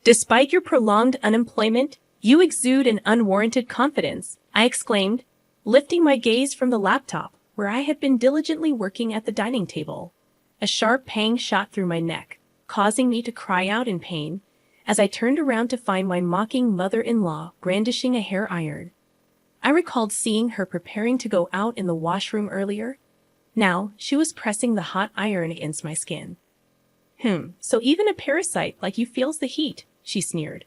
Despite your prolonged unemployment, you exude an unwarranted confidence, I exclaimed, lifting my gaze from the laptop, where I had been diligently working at the dining table. A sharp pang shot through my neck, causing me to cry out in pain, as I turned around to find my mocking mother-in-law brandishing a hair iron. I recalled seeing her preparing to go out in the washroom earlier. Now, she was pressing the hot iron against my skin. So even a parasite like you feels the heat, she sneered.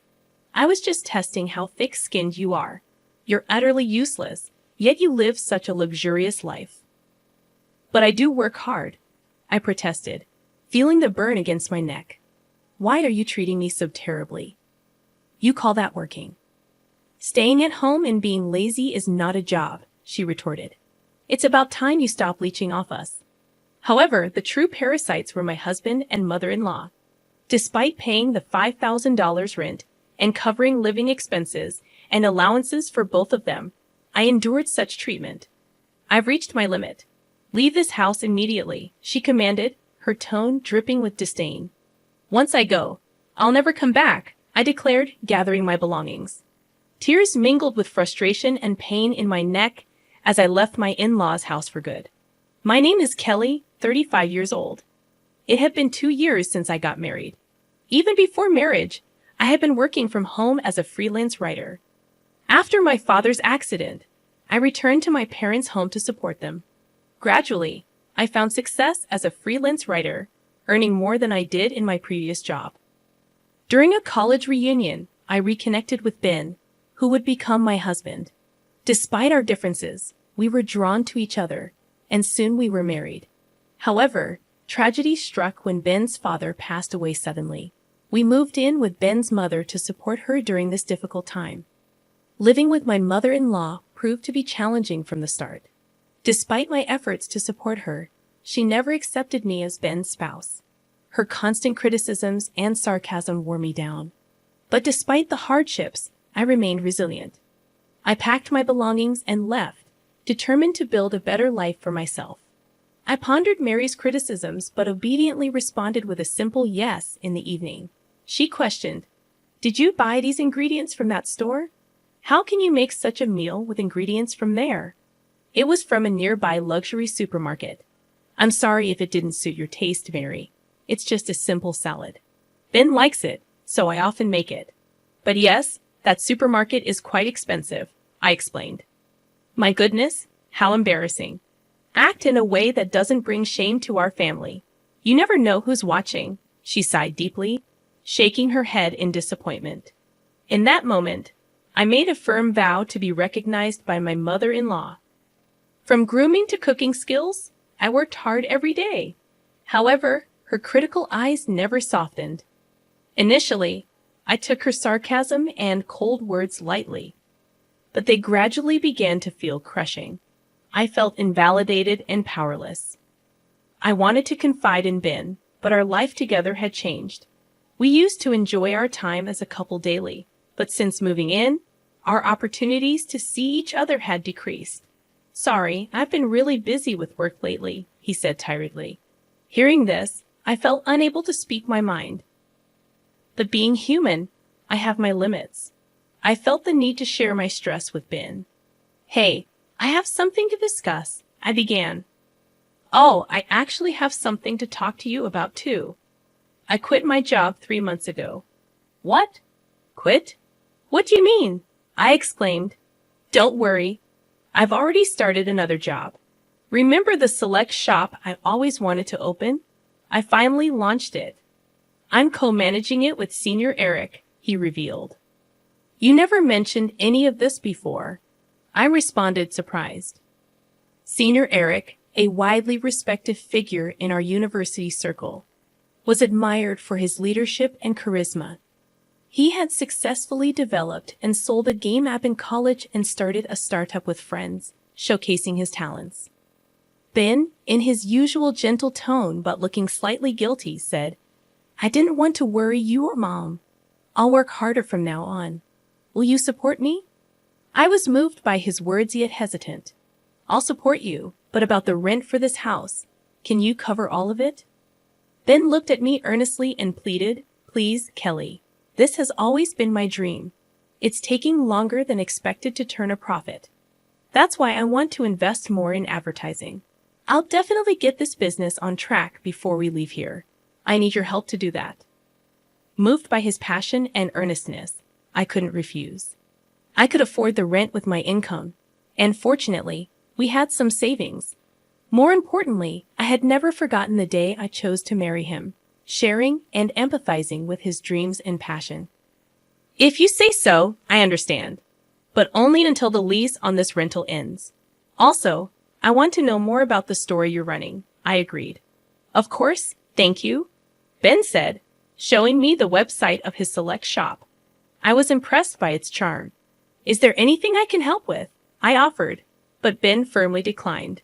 I was just testing how thick-skinned you are. You're utterly useless, yet you live such a luxurious life. But I do work hard, I protested, feeling the burn against my neck. Why are you treating me so terribly? You call that working? Staying at home and being lazy is not a job, she retorted. It's about time you stop leeching off us. However, the true parasites were my husband and mother-in-law. Despite paying the $5,000 rent and covering living expenses and allowances for both of them, I endured such treatment. I've reached my limit. Leave this house immediately, she commanded, her tone dripping with disdain. Once I go, I'll never come back, I declared, gathering my belongings. Tears mingled with frustration and pain in my neck as I left my in-laws' house for good. My name is Kelly, 35 years old. It had been 2 years since I got married. Even before marriage, I had been working from home as a freelance writer. After my father's accident, I returned to my parents' home to support them. Gradually, I found success as a freelance writer, earning more than I did in my previous job. During a college reunion, I reconnected with Ben, who would become my husband. Despite our differences, we were drawn to each other, and soon we were married. However, tragedy struck when Ben's father passed away suddenly. We moved in with Ben's mother to support her during this difficult time. Living with my mother-in-law proved to be challenging from the start. Despite my efforts to support her, she never accepted me as Ben's spouse. Her constant criticisms and sarcasm wore me down. But despite the hardships, I remained resilient. I packed my belongings and left, determined to build a better life for myself. I pondered Mary's criticisms but obediently responded with a simple yes in the evening. She questioned, "Did you buy these ingredients from that store? How can you make such a meal with ingredients from there?" It was from a nearby luxury supermarket. "I'm sorry if it didn't suit your taste, Mary. It's just a simple salad. Ben likes it, so I often make it. But yes, that supermarket is quite expensive," I explained. "My goodness, how embarrassing. Act in a way that doesn't bring shame to our family. You never know who's watching," she sighed deeply, shaking her head in disappointment. In that moment, I made a firm vow to be recognized by my mother-in-law. From grooming to cooking skills, I worked hard every day. However, her critical eyes never softened. Initially, I took her sarcasm and cold words lightly, but they gradually began to feel crushing. I felt invalidated and powerless. I wanted to confide in Ben, but our life together had changed. We used to enjoy our time as a couple daily, but since moving in, our opportunities to see each other had decreased. "Sorry, I've been really busy with work lately," he said tiredly. Hearing this, I felt unable to speak my mind. But being human, I have my limits. I felt the need to share my stress with Ben. "Hey, I have something to discuss," I began. "Oh, I actually have something to talk to you about too. I quit my job 3 months ago." "What? Quit? What do you mean?" I exclaimed. "Don't worry. I've already started another job. Remember the select shop I always wanted to open? I finally launched it. I'm co-managing it with Senior Eric," he revealed. "You never mentioned any of this before," I responded, surprised. Senior Eric, a widely respected figure in our university circle, was admired for his leadership and charisma. He had successfully developed and sold a game app in college and started a startup with friends, showcasing his talents. Ben, in his usual gentle tone but looking slightly guilty, said, "I didn't want to worry you or Mom. I'll work harder from now on. Will you support me?" I was moved by his words yet hesitant. "I'll support you, but about the rent for this house, can you cover all of it?" Ben looked at me earnestly and pleaded, "Please, Kelly. This has always been my dream. It's taking longer than expected to turn a profit. That's why I want to invest more in advertising. I'll definitely get this business on track before we leave here. I need your help to do that." Moved by his passion and earnestness, I couldn't refuse. I could afford the rent with my income, and fortunately, we had some savings. More importantly, I had never forgotten the day I chose to marry him, sharing and empathizing with his dreams and passion. "If you say so, I understand, but only until the lease on this rental ends. Also, I want to know more about the store you're running," I agreed. "Of course, thank you," Ben said, showing me the website of his select shop. I was impressed by its charm. "Is there anything I can help with?" I offered, but Ben firmly declined.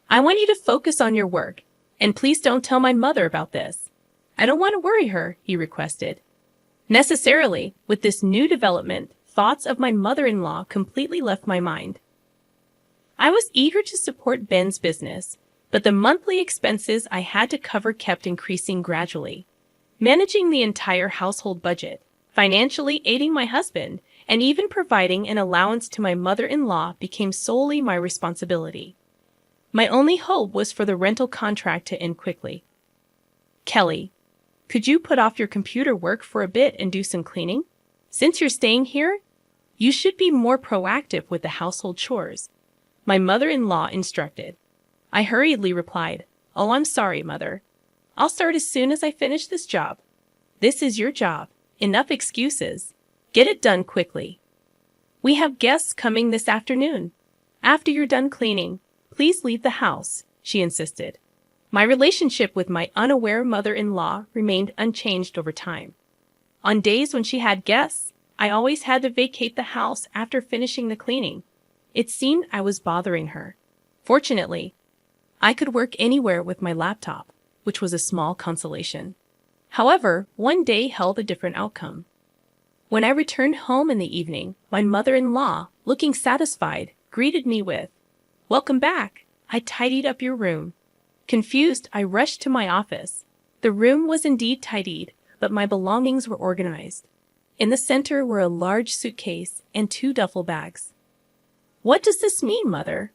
"I want you to focus on your work, and please don't tell my mother about this." "I don't want to worry her," he requested. Necessarily, with this new development, thoughts of my mother-in-law completely left my mind. I was eager to support Ben's business, but the monthly expenses I had to cover kept increasing gradually. Managing the entire household budget, financially aiding my husband, and even providing an allowance to my mother-in-law became solely my responsibility. My only hope was for the rental contract to end quickly. "Kelly, could you put off your computer work for a bit and do some cleaning? Since you're staying here, you should be more proactive with the household chores," my mother-in-law instructed. I hurriedly replied, "Oh, I'm sorry, Mother. I'll start as soon as I finish this job." "This is your job. Enough excuses. Get it done quickly." "We have guests coming this afternoon. After you're done cleaning, please leave the house," she insisted. My relationship with my unaware mother-in-law remained unchanged over time. On days when she had guests, I always had to vacate the house after finishing the cleaning. It seemed I was bothering her. Fortunately, I could work anywhere with my laptop, which was a small consolation. However, one day held a different outcome. When I returned home in the evening, my mother-in-law, looking satisfied, greeted me with, "Welcome back. I tidied up your room." Confused, I rushed to my office. The room was indeed tidied, but my belongings were organized. In the center were a large suitcase and 2 duffel bags. "What does this mean, Mother?"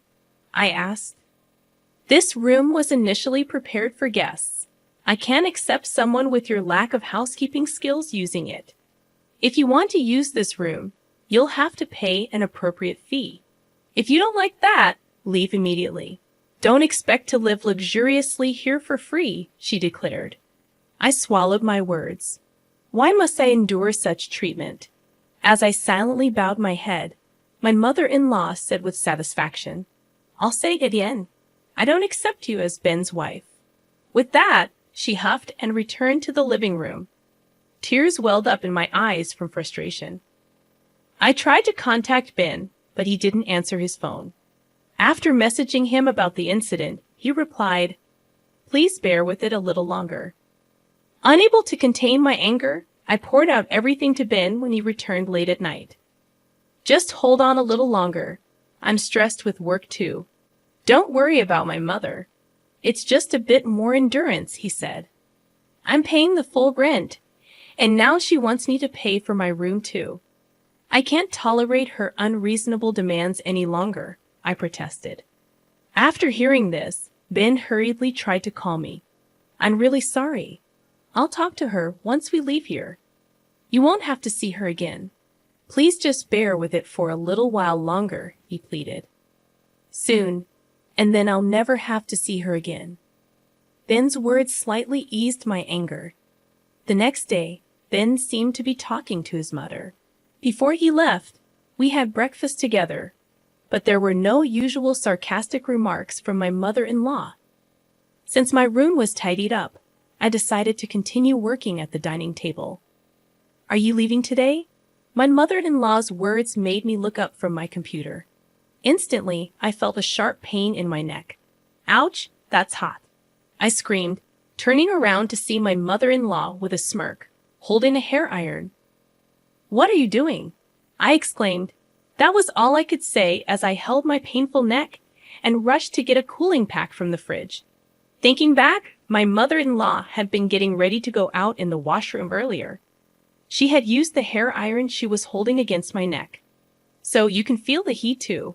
I asked. "This room was initially prepared for guests. I can't accept someone with your lack of housekeeping skills using it. If you want to use this room, you'll have to pay an appropriate fee. If you don't like that, leave immediately. Don't expect to live luxuriously here for free," she declared. I swallowed my words. Why must I endure such treatment? As I silently bowed my head, my mother-in-law said with satisfaction, "I'll say it again. I don't accept you as Ben's wife." With that, she huffed and returned to the living room. Tears welled up in my eyes from frustration. I tried to contact Ben, but he didn't answer his phone. After messaging him about the incident, he replied, "Please bear with it a little longer." Unable to contain my anger, I poured out everything to Ben when he returned late at night. "Just hold on a little longer. I'm stressed with work too. Don't worry about my mother. It's just a bit more endurance," he said. "I'm paying the full rent, and now she wants me to pay for my room too. I can't tolerate her unreasonable demands any longer," I protested. After hearing this, Ben hurriedly tried to call me. "I'm really sorry. I'll talk to her once we leave here. You won't have to see her again. Please just bear with it for a little while longer," he pleaded. "Soon, and then I'll never have to see her again." Ben's words slightly eased my anger. The next day, Ben seemed to be talking to his mother. Before he left, we had breakfast together, but there were no usual sarcastic remarks from my mother-in-law. Since my room was tidied up, I decided to continue working at the dining table. "Are you leaving today?" My mother-in-law's words made me look up from my computer. Instantly, I felt a sharp pain in my neck. "Ouch, that's hot," I screamed, turning around to see my mother-in-law with a smirk, holding a hair iron. "What are you doing?" I exclaimed. That was all I could say as I held my painful neck and rushed to get a cooling pack from the fridge. Thinking back, my mother-in-law had been getting ready to go out in the washroom earlier. She had used the hair iron she was holding against my neck. So you can feel the heat too.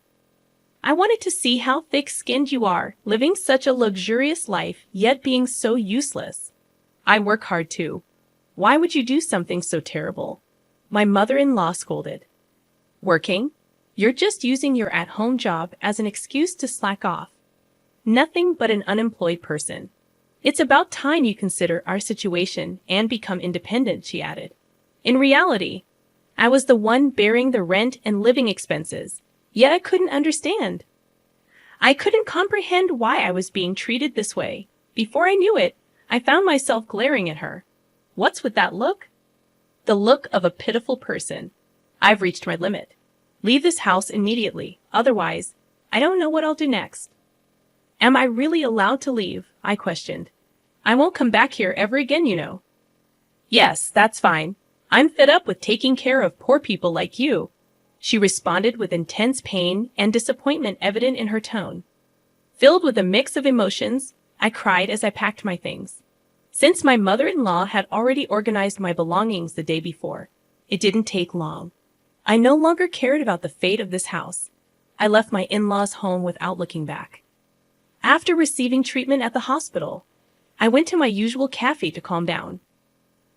I wanted to see how thick-skinned you are, living such a luxurious life, yet being so useless. I work hard too. Why would you do something so terrible? My mother-in-law scolded. Working? You're just using your at-home job as an excuse to slack off. Nothing but an unemployed person. It's about time you consider our situation and become independent, she added. In reality, I was the one bearing the rent and living expenses, yet I couldn't understand. I couldn't comprehend why I was being treated this way. Before I knew it, I found myself glaring at her. What's with that look? The look of a pitiful person. I've reached my limit. Leave this house immediately, otherwise, I don't know what I'll do next. Am I really allowed to leave? I questioned. I won't come back here ever again, you know. Yes, that's fine. I'm fed up with taking care of poor people like you, she responded with intense pain and disappointment evident in her tone. Filled with a mix of emotions, I cried as I packed my things. Since my mother-in-law had already organized my belongings the day before, it didn't take long. I no longer cared about the fate of this house. I left my in-laws' home without looking back. After receiving treatment at the hospital, I went to my usual cafe to calm down.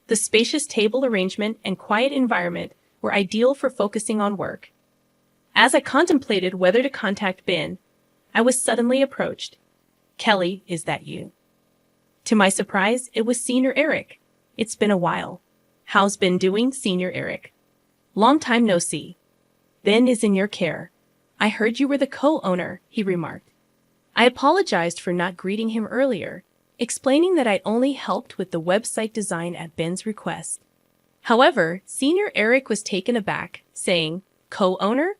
The spacious table arrangement and quiet environment were ideal for focusing on work. As I contemplated whether to contact Ben, I was suddenly approached. Kelly, is that you? To my surprise, it was Senior Eric. It's been a while. How's Ben doing, Senior Eric? Long time no see. Ben is in your care. I heard you were the co-owner, he remarked. I apologized for not greeting him earlier, explaining that I'd only helped with the website design at Ben's request. However, Senior Eric was taken aback, saying, Co-owner?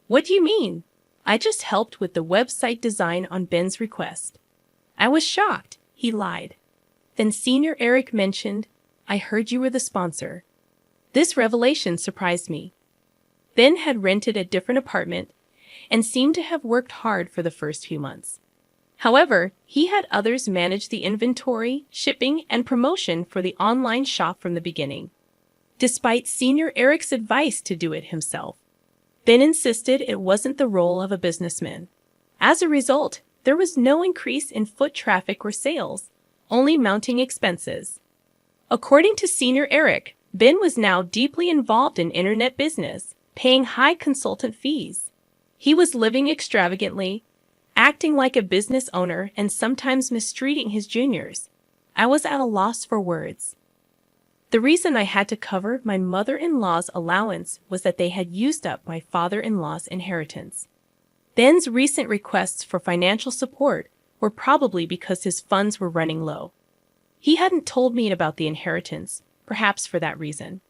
What do you mean? I just helped with the website design on Ben's request. I was shocked. He lied. Then Senior Eric mentioned, I heard you were the sponsor. This revelation surprised me. Ben had rented a different apartment and seemed to have worked hard for the first few months. However, he had others manage the inventory, shipping, and promotion for the online shop from the beginning. Despite Senior Eric's advice to do it himself, Ben insisted it wasn't the role of a businessman. As a result, there was no increase in foot traffic or sales, only mounting expenses. According to Senior Eric, Ben was now deeply involved in internet business, paying high consultant fees. He was living extravagantly, acting like a business owner and sometimes mistreating his juniors. I was at a loss for words. The reason I had to cover my mother-in-law's allowance was that they had used up my father-in-law's inheritance. Ben's recent requests for financial support were probably because his funds were running low. He hadn't told me about the inheritance, perhaps for that reason.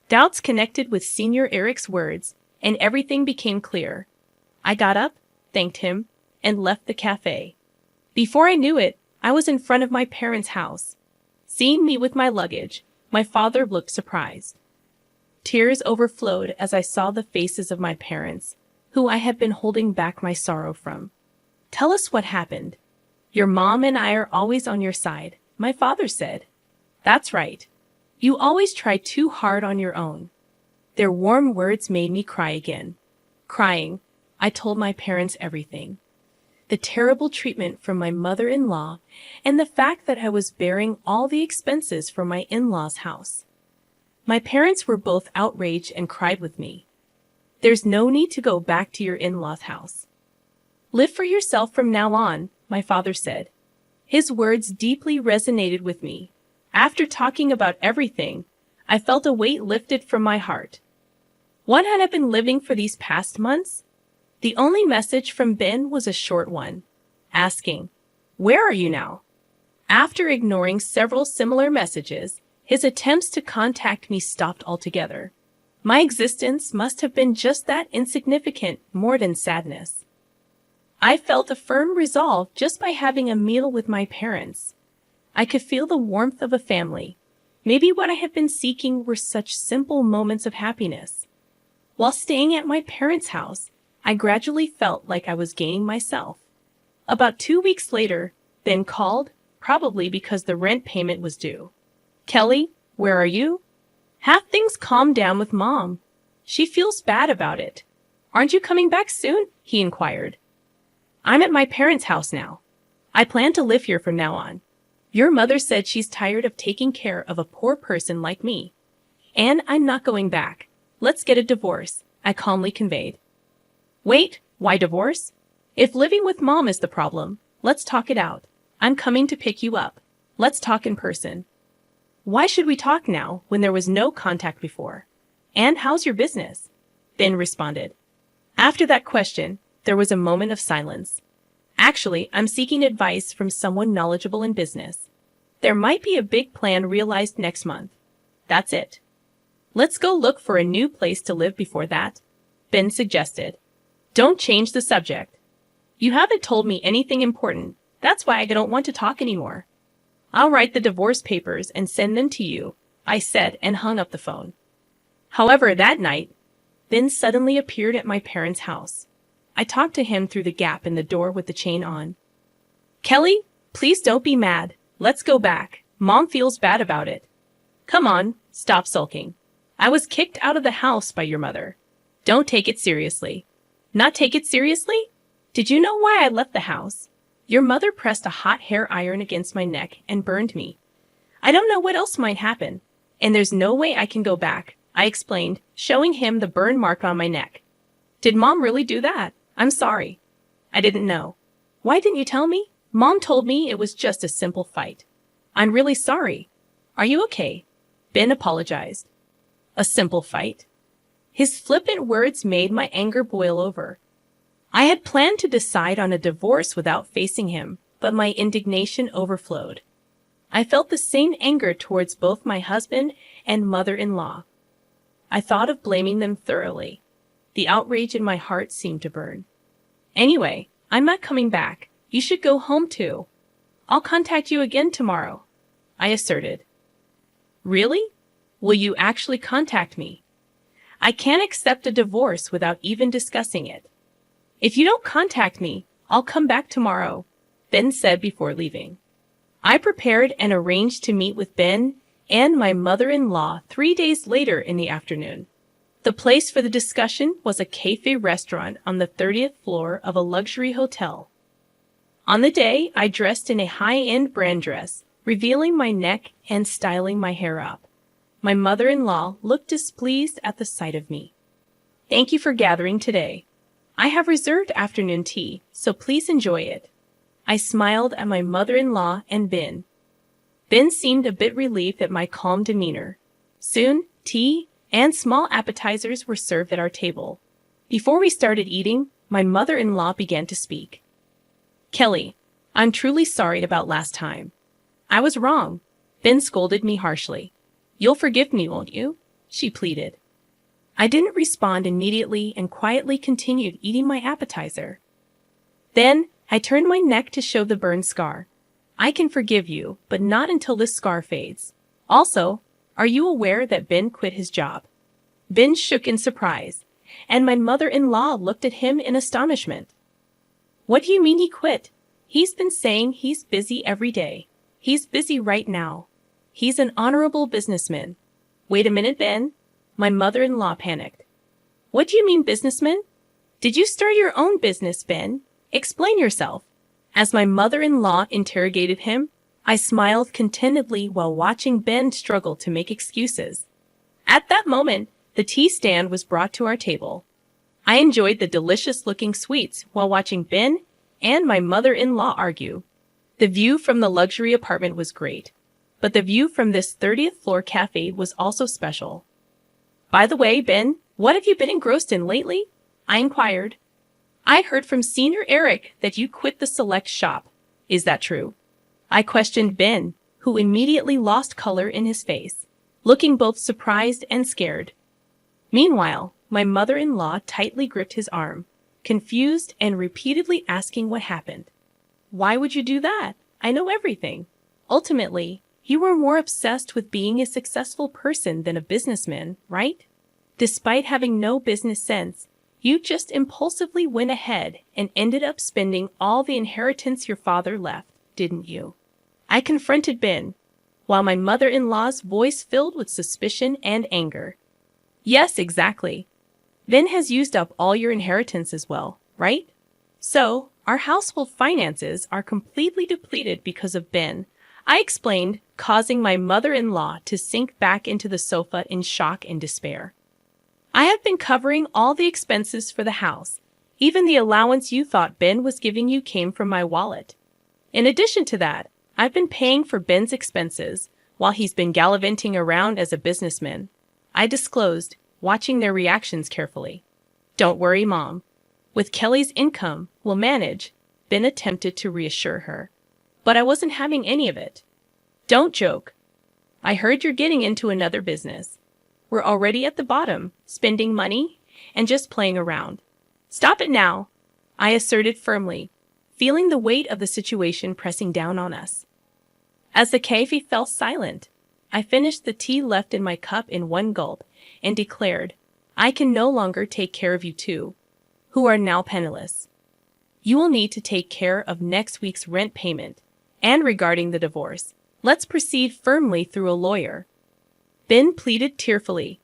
Doubts connected with Senior Eric's words, and everything became clear. I got up, thanked him, and left the cafe. Before I knew it, I was in front of my parents' house. Seeing me with my luggage, my father looked surprised. Tears overflowed as I saw the faces of my parents, who I had been holding back my sorrow from. Tell us what happened. Your mom and I are always on your side, my father said. That's right. You always try too hard on your own. Their warm words made me cry again. Crying, I told my parents everything. The terrible treatment from my mother-in-law and the fact that I was bearing all the expenses for my in-laws' house. My parents were both outraged and cried with me. There's no need to go back to your in-laws' house. Live for yourself from now on, my father said. His words deeply resonated with me. After talking about everything, I felt a weight lifted from my heart. What had I been living for these past months? The only message from Ben was a short one, asking, "Where are you now?" After ignoring several similar messages, his attempts to contact me stopped altogether. My existence must have been just that insignificant, more than sadness. I felt a firm resolve just by having a meal with my parents. I could feel the warmth of a family. Maybe what I had been seeking were such simple moments of happiness. While staying at my parents' house, I gradually felt like I was gaining myself. About 2 weeks later, Ben called, probably because the rent payment was due. Kelly, where are you? Have things calmed down with Mom? She feels bad about it. Aren't you coming back soon? He inquired. I'm at my parents' house now. I plan to live here from now on. Your mother said she's tired of taking care of a poor person like me. And I'm not going back. Let's get a divorce, I calmly conveyed. Wait, why divorce? If living with Mom is the problem, let's talk it out. I'm coming to pick you up. Let's talk in person. Why should we talk now when there was no contact before? And how's your business? Ben responded. After that question, there was a moment of silence. Actually, I'm seeking advice from someone knowledgeable in business. There might be a big plan realized next month. That's it. Let's go look for a new place to live before that, Ben suggested. Don't change the subject. You haven't told me anything important. That's why I don't want to talk anymore. I'll write the divorce papers and send them to you, I said and hung up the phone. However, that night, Ben suddenly appeared at my parents' house. I talked to him through the gap in the door with the chain on. Kelly, please don't be mad. Let's go back. Mom feels bad about it. Come on, stop sulking. I was kicked out of the house by your mother. Don't take it seriously. Not take it seriously? Did you know why I left the house? Your mother pressed a hot hair iron against my neck and burned me. I don't know what else might happen, and there's no way I can go back, I explained, showing him the burn mark on my neck. Did Mom really do that? I'm sorry. I didn't know. Why didn't you tell me? Mom told me it was just a simple fight. I'm really sorry. Are you okay? Ben apologized. A simple fight? His flippant words made my anger boil over. I had planned to decide on a divorce without facing him, but my indignation overflowed. I felt the same anger towards both my husband and mother-in-law. I thought of blaming them thoroughly. The outrage in my heart seemed to burn. Anyway, I'm not coming back. You should go home too. I'll contact you again tomorrow, I asserted. Really? Will you actually contact me? I can't accept a divorce without even discussing it. If you don't contact me, I'll come back tomorrow, Ben said before leaving. I prepared and arranged to meet with Ben and my mother-in-law 3 days later in the afternoon. The place for the discussion was a cafe restaurant on the 30th floor of a luxury hotel. On the day, I dressed in a high-end brand dress, revealing my neck and styling my hair up. My mother-in-law looked displeased at the sight of me. Thank you for gathering today. I have reserved afternoon tea, so please enjoy it. I smiled at my mother-in-law and Ben. Ben seemed a bit relieved at my calm demeanor. Soon, tea and small appetizers were served at our table. Before we started eating, my mother-in-law began to speak. Kelly, I'm truly sorry about last time. I was wrong. Ben scolded me harshly. You'll forgive me, won't you? She pleaded. I didn't respond immediately and quietly continued eating my appetizer. Then, I turned my neck to show the burn scar. I can forgive you, but not until this scar fades. Also, are you aware that Ben quit his job? Ben shook in surprise, and my mother-in-law looked at him in astonishment. What do you mean he quit? He's been saying he's busy every day. He's busy right now. He's an honorable businessman. Wait a minute, Ben. My mother-in-law panicked. What do you mean, businessman? Did you start your own business, Ben? Explain yourself. As my mother-in-law interrogated him, I smiled contentedly while watching Ben struggle to make excuses. At that moment, the tea stand was brought to our table. I enjoyed the delicious-looking sweets while watching Ben and my mother-in-law argue. The view from the luxury apartment was great, but the view from this 30th floor cafe was also special. By the way, Ben, what have you been engrossed in lately? I inquired. I heard from Senior Eric that you quit the select shop. Is that true? I questioned Ben, who immediately lost color in his face, looking both surprised and scared. Meanwhile, my mother-in-law tightly gripped his arm, confused and repeatedly asking what happened. Why would you do that? I know everything. Ultimately, you were more obsessed with being a successful person than a businessman, right? Despite having no business sense, you just impulsively went ahead and ended up spending all the inheritance your father left, didn't you? I confronted Ben. while my mother-in-law's voice filled with suspicion and anger. Yes, exactly. Ben has used up all your inheritance as well, right? So, our household finances are completely depleted because of Ben, I explained, causing my mother-in-law to sink back into the sofa in shock and despair. I have been covering all the expenses for the house. Even the allowance you thought Ben was giving you came from my wallet. In addition to that, I've been paying for Ben's expenses while he's been gallivanting around as a businessman, I disclosed, watching their reactions carefully. Don't worry, Mom. With Kelly's income, we'll manage, Ben attempted to reassure her. But I wasn't having any of it. Don't joke. I heard you're getting into another business. We're already at the bottom, spending money and just playing around. Stop it now, I asserted firmly, feeling the weight of the situation pressing down on us. As the cafe fell silent, I finished the tea left in my cup in one gulp and declared, I can no longer take care of you two, who are now penniless. You will need to take care of next week's rent payment, and regarding the divorce, let's proceed firmly through a lawyer. Ben pleaded tearfully.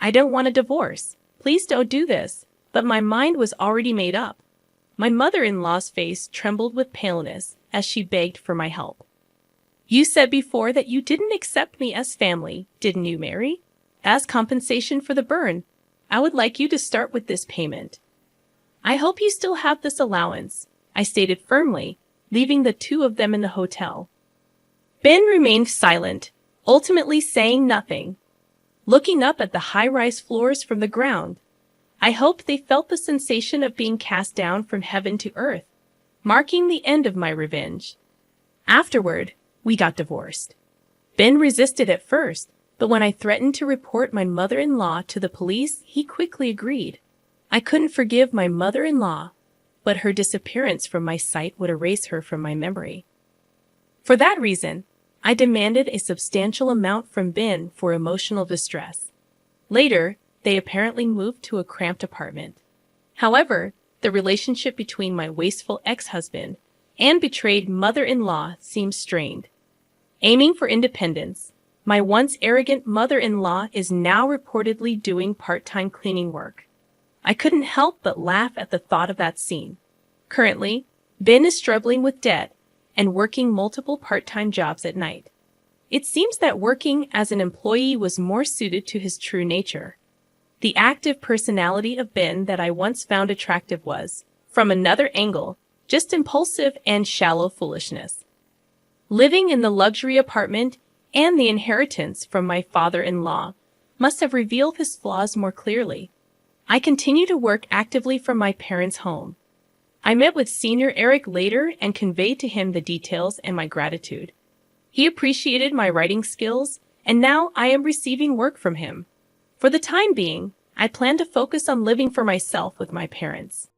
I don't want a divorce. Please don't do this. But my mind was already made up. My mother-in-law's face trembled with paleness as she begged for my help. You said before that you didn't accept me as family, didn't you, Mary? As compensation for the burn, I would like you to start with this payment. I hope you still have this allowance, I stated firmly, leaving the two of them in the hotel. Ben remained silent, ultimately saying nothing. Looking up at the high-rise floors from the ground, I hoped they felt the sensation of being cast down from heaven to earth, marking the end of my revenge. Afterward, we got divorced. Ben resisted at first, but when I threatened to report my mother-in-law to the police, he quickly agreed. I couldn't forgive my mother-in-law, but her disappearance from my sight would erase her from my memory. For that reason, I demanded a substantial amount from Ben for emotional distress. Later, they apparently moved to a cramped apartment. However, the relationship between my wasteful ex-husband and betrayed mother-in-law seemed strained. Aiming for independence, my once arrogant mother-in-law is now reportedly doing part-time cleaning work. I couldn't help but laugh at the thought of that scene. Currently, Ben is struggling with debt and working multiple part-time jobs at night. It seems that working as an employee was more suited to his true nature. The active personality of Ben that I once found attractive was, from another angle, just impulsive and shallow foolishness. Living in the luxury apartment and the inheritance from my father-in-law must have revealed his flaws more clearly. I continue to work actively from my parents' home. I met with Senior Eric later and conveyed to him the details and my gratitude. He appreciated my writing skills, and now I am receiving work from him. For the time being, I plan to focus on living for myself with my parents.